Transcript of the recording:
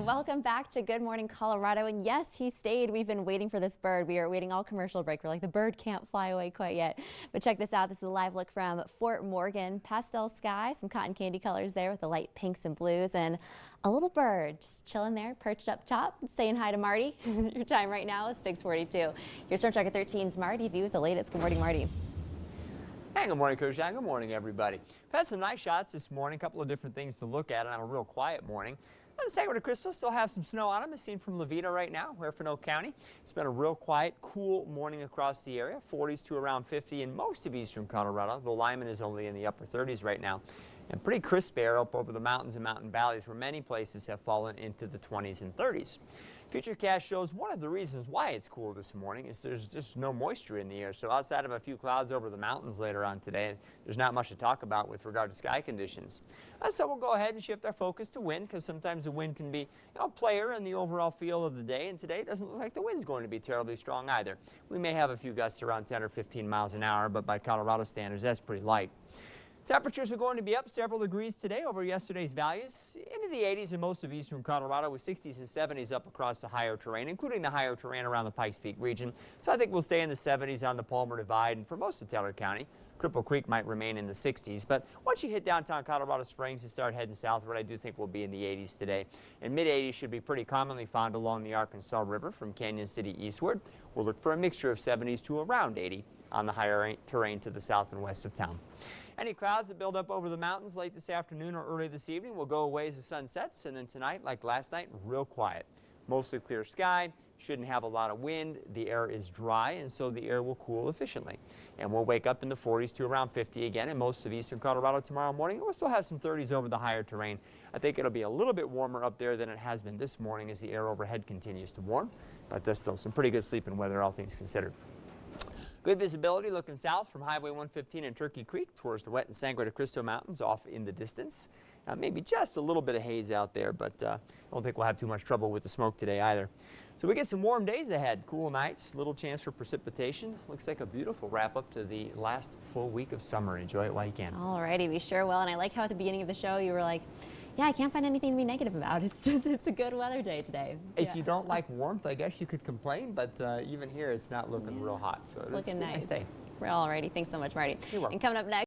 Welcome back to Good Morning Colorado. And yes, he stayed. We've been waiting for this bird. We are waiting all commercial break. We're like, the bird can't fly away quite yet. But check this out. This is a live look from Fort Morgan. Pastel sky, some cotton candy colors there with the light pinks and blues, and a little bird just chilling there, perched up top, saying hi to Marty. Your time right now is 6:42. Here's Storm Tracker 13's Marty View with the latest. Good morning, Marty. Hey, good morning, Coach. Good morning, everybody. We've had some nice shots this morning, a couple of different things to look at on a real quiet morning. On the San Juan Crystal, still have some snow on them, as seen from Levita right now, Huerfano County. It's been a real quiet, cool morning across the area, 40s to around 50 in most of eastern Colorado. The Lyman is only in the upper 30s right now. And pretty crisp air up over the mountains and mountain valleys, where many places have fallen into the 20s and 30s. FUTURECAST shows one of the reasons why it's cool this morning is there's just no moisture in the air. So outside of a few clouds over the mountains later on today, there's not much to talk about with regard to sky conditions. So we'll go ahead and shift our focus to wind, because sometimes the wind can be a player in the overall feel of the day. And today it doesn't look like the wind's going to be terribly strong either. We may have a few gusts around 10 or 15 miles an hour, but by Colorado standards, that's pretty light. Temperatures are going to be up several degrees today over yesterday's values, into the 80s in most of eastern Colorado, with 60s and 70s up across the higher terrain, including the higher terrain around the Pikes Peak region. So I think we'll stay in the 70s on the Palmer Divide, and for most of Taylor County, Cripple Creek might remain in the 60s. But once you hit downtown Colorado Springs and start heading southward, I do think we'll be in the 80s today. And mid-80s should be pretty commonly found along the Arkansas River from Canyon City eastward. We'll look for a mixture of 70s to around 80 on the higher terrain to the south and west of town. Any clouds that build up over the mountains late this afternoon or early this evening will go away as the sun sets, and then tonight, like last night, real quiet. Mostly clear sky, shouldn't have a lot of wind, the air is dry, and so the air will cool efficiently. And we'll wake up in the 40s to around 50 again in most of eastern Colorado tomorrow morning. We'll still have some 30s over the higher terrain. I think it'll be a little bit warmer up there than it has been this morning as the air overhead continues to warm, but there's still some pretty good sleeping weather, all things considered. Good visibility looking south from Highway 115 and Turkey Creek towards the Wet and San Juan Crystal Mountains off in the distance. Maybe just a little bit of haze out there, but I don't think we'll have too much trouble with the smoke today either. So we get some warm days ahead, cool nights, little chance for precipitation. Looks like a beautiful wrap up to the last full week of summer. Enjoy it while you can. All righty, we sure will. And I like how at the beginning of the show you were like, yeah, I can't find anything to be negative about. It's a good weather day today. If you don't like warmth, I guess you could complain, but even here it's not looking real hot. So it's looking a nice day. All righty, thanks so much, Marty. You're welcome. And coming up next.